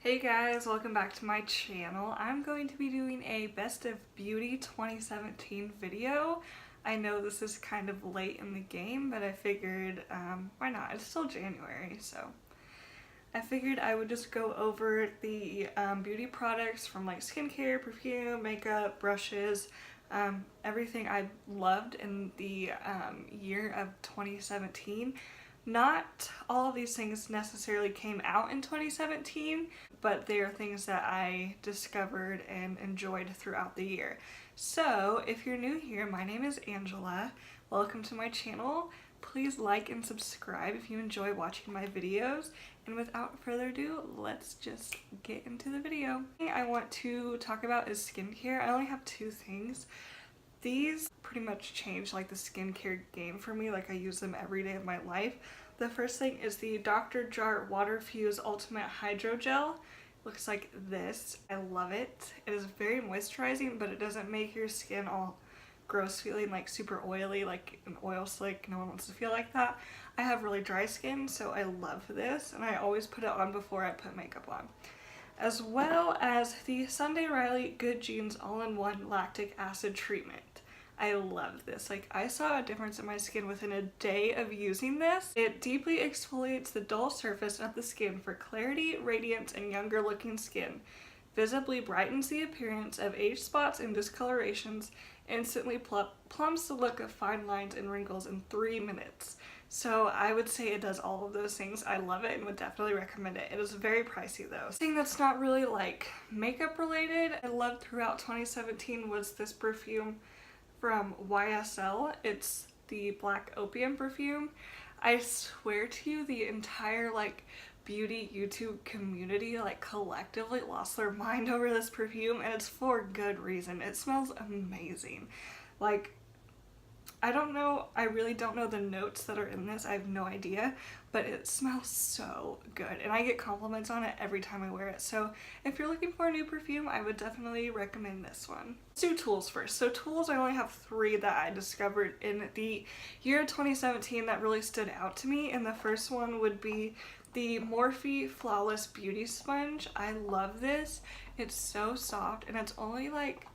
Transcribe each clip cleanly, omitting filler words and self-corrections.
Hey guys, welcome back to my channel. I'm going to be doing a Best of Beauty 2017 video. I know this is kind of late in the game, but I figured, why not? It's still January, so I figured I would just go over the beauty products from like skincare, perfume, makeup, brushes, everything I loved in the year of 2017. Not all of these things necessarily came out in 2017, but they are things that I discovered and enjoyed throughout the year. So if you're new here, my name is Angela. Welcome to my channel. Please like and subscribe if you enjoy watching my videos. And without further ado, let's just get into the video. I want to talk about is skincare. I only have two things. These pretty much changed like the skincare game for me. Like I use them every day of my life. The first thing is the Dr. Jart Water Fuse Ultimate Hydro Gel. Looks like this. I love it. It is very moisturizing, but it doesn't make your skin all gross feeling like super oily, like an oil slick. No one wants to feel like that. I have really dry skin, so I love this, and I always put it on before I put makeup on. As well as the Sunday Riley Good Genes All-in-One Lactic Acid Treatment. I love this. Like, I saw a difference in my skin within a day of using this. It deeply exfoliates the dull surface of the skin for clarity, radiance, and younger looking skin. Visibly brightens the appearance of age spots and discolorations, instantly plumps the look of fine lines and wrinkles in 3 minutes. So I would say it does all of those things. I love it and would definitely recommend it. It is very pricey though. Thing that's not really like makeup related I loved throughout 2017 was this perfume from YSL. It's the Black Opium perfume. I swear to you, the entire like beauty YouTube community like collectively lost their mind over this perfume, and it's for good reason. It smells amazing. Like, I don't know, I really don't know the notes that are in this, I have no idea, but it smells so good, and I get compliments on it every time I wear it. So if you're looking for a new perfume, I would definitely recommend this one. Let's do tools first. So tools, I only have 3 that I discovered in the year 2017 that really stood out to me, and the first one would be the Morphe Flawless Beauty Sponge. I love this. It's so soft, and it's only like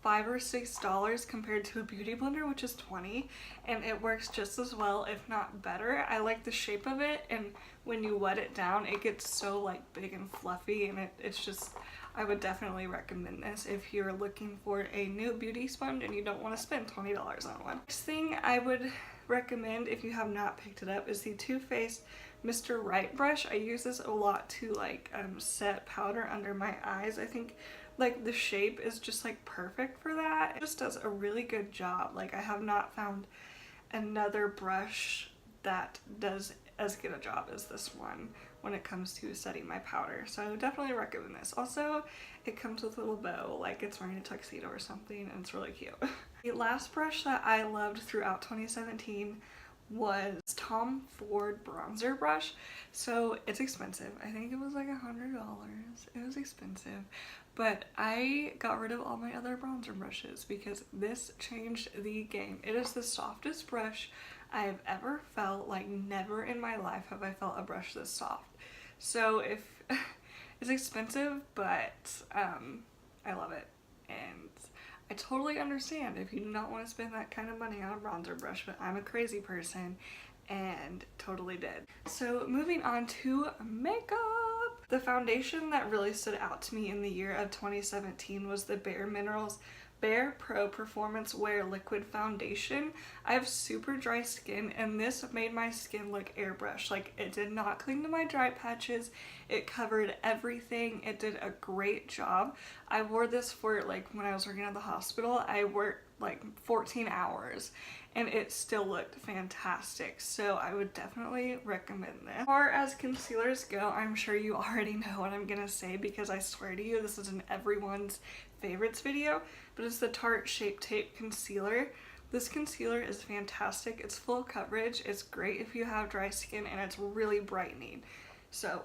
$5 or $6 compared to a beauty blender, which is $20, and it works just as well, if not better. I like the shape of it, and when you wet it down, it gets so like big and fluffy, and it's just, I would definitely recommend this if you're looking for a new beauty sponge and you don't want to spend $20 on one. Next thing I would recommend if you have not picked it up is the Too Faced Mr. Right brush. I use this a lot to like set powder under my eyes. I think like the shape is just like perfect for that. It just does a really good job. Like, I have not found another brush that does as good a job as this one when it comes to setting my powder. So I would definitely recommend this. Also, it comes with a little bow, like it's wearing a tuxedo or something, and it's really cute. The last brush that I loved throughout 2017 was Tom Ford bronzer brush. So it's expensive. I think it was like $100. It was expensive, but I got rid of all my other bronzer brushes because this changed the game. It is the softest brush I have ever felt. Like, never in my life have I felt a brush this soft. So if it's expensive, but I love it, and I totally understand if you do not want to spend that kind of money on a bronzer brush, but I'm a crazy person and totally did. So moving on to makeup. The foundation that really stood out to me in the year of 2017 was the Bare Minerals Bare Pro Performance Wear Liquid Foundation. I have super dry skin, and this made my skin look airbrushed. Like, it did not cling to my dry patches. It covered everything. It did a great job. I wore this for like when I was working at the hospital. I worked like 14 hours and it still looked fantastic. So I would definitely recommend this. As far as concealers go, I'm sure you already know what I'm gonna say because I swear to you, this is in everyone's favorites video, but it's the Tarte Shape Tape Concealer. This concealer is fantastic. It's full coverage. It's great if you have dry skin, and it's really brightening. So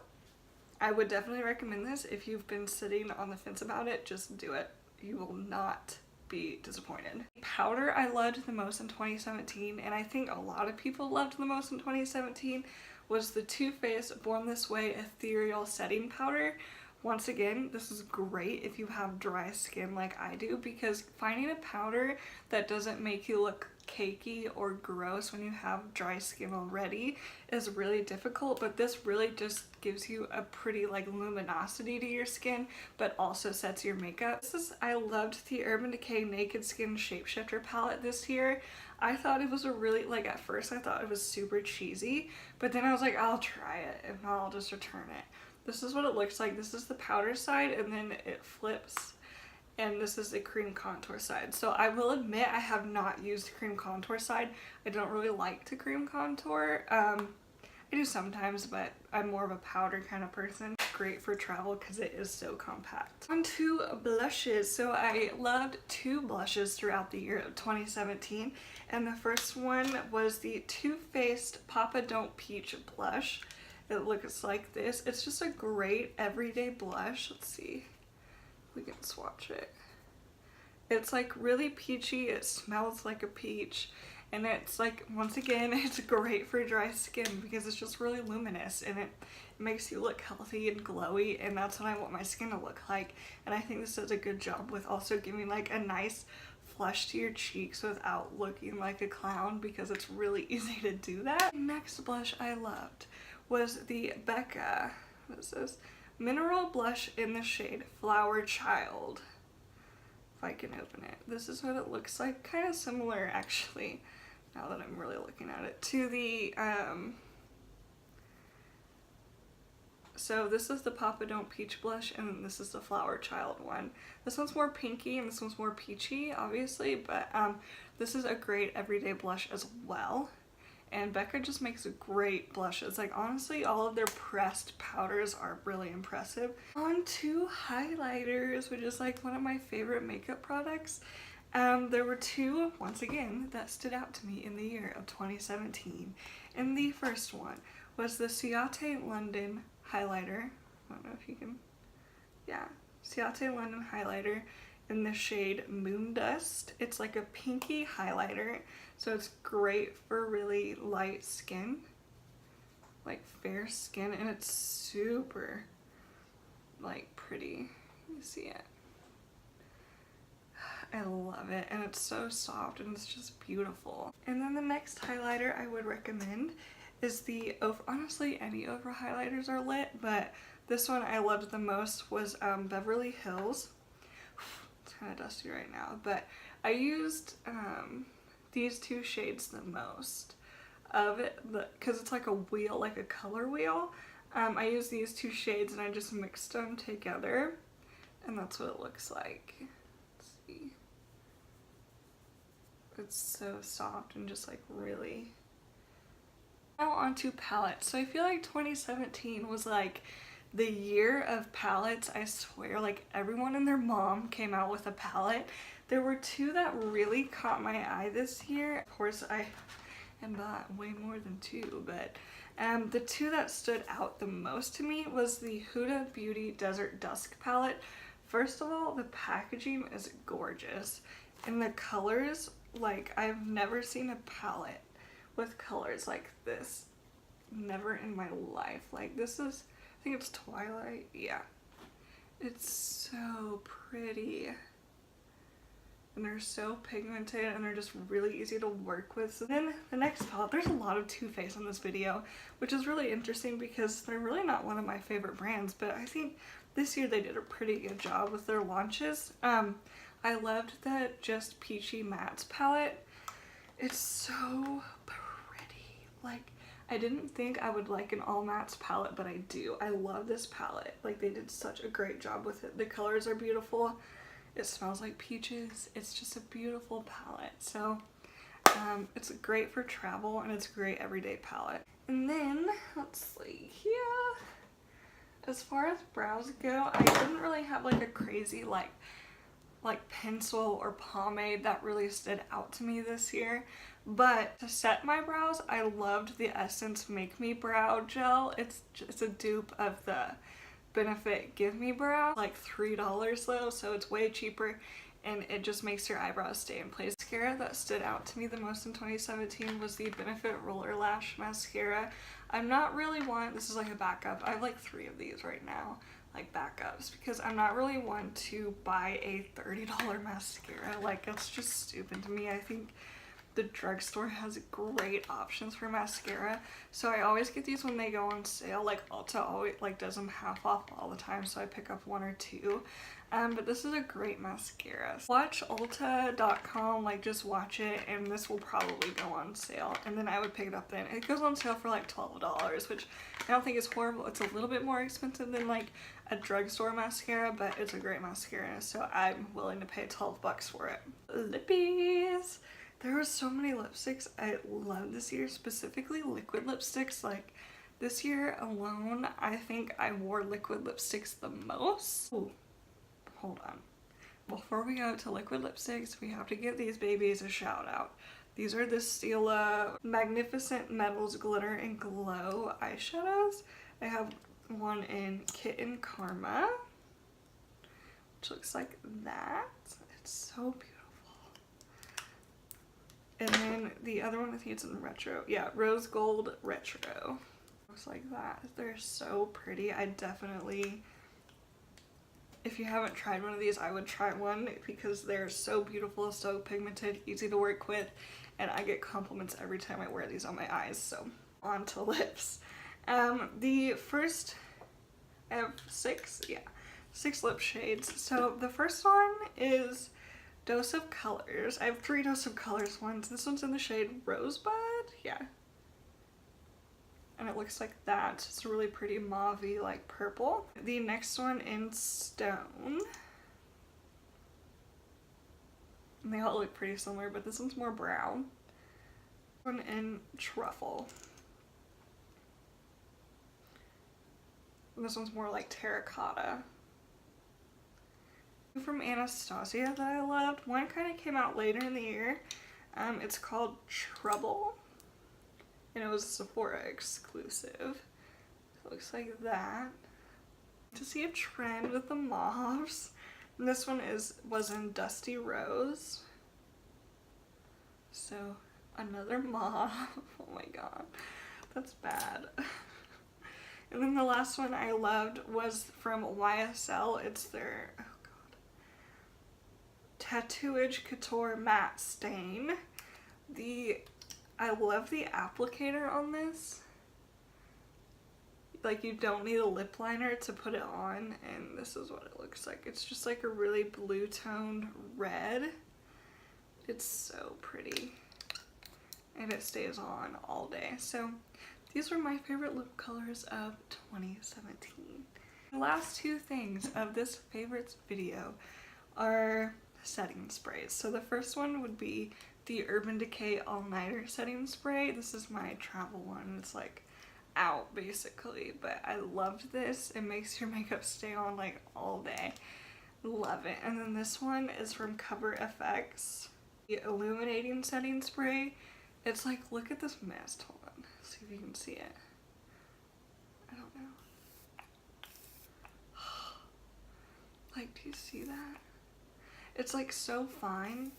I would definitely recommend this. If you've been sitting on the fence about it, just do it. You will not be disappointed. Powder I loved the most in 2017, and I think a lot of people loved the most in 2017, was the Too Faced Born This Way Ethereal Setting Powder. Once again, this is great if you have dry skin like I do, because finding a powder that doesn't make you look cakey or gross when you have dry skin already is really difficult, but this really just gives you a pretty like luminosity to your skin, but also sets your makeup. I loved the Urban Decay Naked Skin Shapeshifter palette this year. I thought it was a really, like at first I thought it was super cheesy, but then I was like, I'll try it, if not I'll just return it. This is what it looks like. This is the powder side, and then it flips, and this is the cream contour side. So I will admit I have not used the cream contour side. I don't really like to cream contour. I do sometimes, but I'm more of a powder kind of person. Great for travel because it is so compact. On to blushes. So I loved two blushes throughout the year of 2017, and the first one was the Too Faced Papa Don't Peach blush. It looks like this. It's just a great everyday blush. Let's see if we can swatch it. It's like really peachy. It smells like a peach. And it's like, once again, it's great for dry skin because it's just really luminous and it makes you look healthy and glowy, and that's what I want my skin to look like. And I think this does a good job with also giving like a nice flush to your cheeks without looking like a clown, because it's really easy to do that. Next blush I loved was the Becca, what is this? Mineral Blush in the shade Flower Child. If I can open it. This is what it looks like. Kind of similar actually, now that I'm really looking at it, to the, so this is the Papa Don't Peach blush, and this is the Flower Child one. This one's more pinky and this one's more peachy, obviously, but this is a great everyday blush as well. And Becca just makes great blushes. Like honestly, all of their pressed powders are really impressive. On to highlighters, which is like one of my favorite makeup products. There were two, once again, that stood out to me in the year of 2017. And the first one was the Ciate London highlighter. I don't know if you can, yeah, Ciate London highlighter in the shade Moon Dust. It's like a pinky highlighter, so it's great for really light skin, like fair skin, and it's super like pretty. You see it? I love it, and it's so soft and it's just beautiful. And then the next highlighter I would recommend is the honestly any over highlighters are lit, but this one I loved the most was Beverly Hills. It's kind of dusty right now, but I used these two shades the most of it because it's like a wheel, like a color wheel. I used these two shades and I just mixed them together, and that's what it looks like. Let's see. It's so soft and just like really. Now onto palettes. So I feel like 2017 was like the year of palettes. I swear, like everyone and their mom came out with a palette. There were two that really caught my eye this year. Of course, I bought way more than two, but the two that stood out the most to me was the Huda Beauty Desert Dusk palette. First of all, the packaging is gorgeous, and the colors, like I've never seen a palette with colors like this, never in my life. Like this is, I think it's Twilight, yeah. It's so pretty. And they're so pigmented and they're just really easy to work with. So then the next palette, there's a lot of Too Faced on this video, which is really interesting because they're really not one of my favorite brands, but I think this year they did a pretty good job with their launches. I loved the Just Peachy Mattes palette. It's so pretty. Like, I didn't think I would like an all mattes palette, but I do. I love this palette. Like, they did such a great job with it. The colors are beautiful. It smells like peaches. It's just a beautiful palette. So it's great for travel, and it's a great everyday palette. And then, let's see here. As far as brows go, I didn't really have like a crazy like pencil or pomade that really stood out to me this year. But to set my brows, I loved the Essence Make Me Brow Gel. It's a dupe of the Benefit Give Me Brow, like $3 though, so it's way cheaper, and it just makes your eyebrows stay in place. Mascara that stood out to me the most in 2017 was the Benefit Roller Lash Mascara. I'm not really one, this is like a backup, I have like 3 of these right now, like backups, because I'm not really one to buy a $30 mascara. Like, it's just stupid to me. I think the drugstore has great options for mascara, so I always get these when they go on sale. Like Ulta always like does them half off all the time, so I pick up one or two. But this is a great mascara. Watch Ulta.com, like just watch it, and this will probably go on sale, and then I would pick it up then. It goes on sale for like $12, which I don't think is horrible. It's a little bit more expensive than like a drugstore mascara, but it's a great mascara, so I'm willing to pay 12 bucks for it. Lippies! There were so many lipsticks I love this year, specifically liquid lipsticks. Like this year alone, I think I wore liquid lipsticks the most. Ooh, hold on. Before we go to liquid lipsticks, we have to give these babies a shout out. These are the Stila Magnificent Metals Glitter and Glow eyeshadows. I have one in Kitten Karma, which looks like that. It's so beautiful. And then the other one, I think it's in retro. Yeah, Rose Gold Retro. Looks like that. They're so pretty. I definitely, if you haven't tried one of these, I would try one because they're so beautiful, so pigmented, easy to work with, and I get compliments every time I wear these on my eyes. So on to lips. The first, I have six lip shades. So the first one is Dose of Colors. I have 3 Dose of Colors ones. This one's in the shade Rosebud. Yeah. And it looks like that. It's a really pretty mauve-y, like purple. The next one in Stone. And they all look pretty similar, but this one's more brown. One in Truffle. And this one's more like terracotta. From Anastasia that I loved. One kind of came out later in the year. It's called Trouble, and it was a Sephora exclusive. It looks like that. To see a trend with the mauves. And this one was in Dusty Rose. So another mauve. Oh my god, that's bad. And then the last one I loved was from YSL. It's their Tattooage Couture Matte Stain. I love the applicator on this. Like, you don't need a lip liner to put it on, and this is what it looks like. It's just like a really blue toned red. It's so pretty, and it stays on all day. So these were my favorite lip colors of 2017. The last 2 things of this favorites video are setting sprays. So the first one would be the Urban Decay All Nighter setting spray. This is my travel one. It's like out basically, but I loved this. It makes your makeup stay on like all day. Love it. And then this one is from Cover FX, the Illuminating Setting Spray. It's like, look at this mist. Hold on, see if you can see it. I don't know. Like, do you see that? It's like so fine.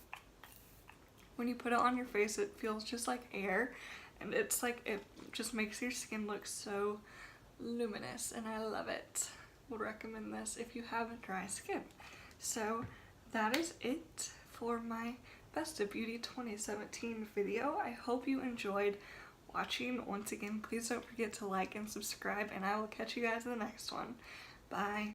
When you put it on your face, it feels just like air, and it's like, it just makes your skin look so luminous, and I love it. Would recommend this if you have dry skin. So that is it for my Best of Beauty 2017 video. I hope you enjoyed watching. Once again, please don't forget to like and subscribe, and I will catch you guys in the next one. Bye.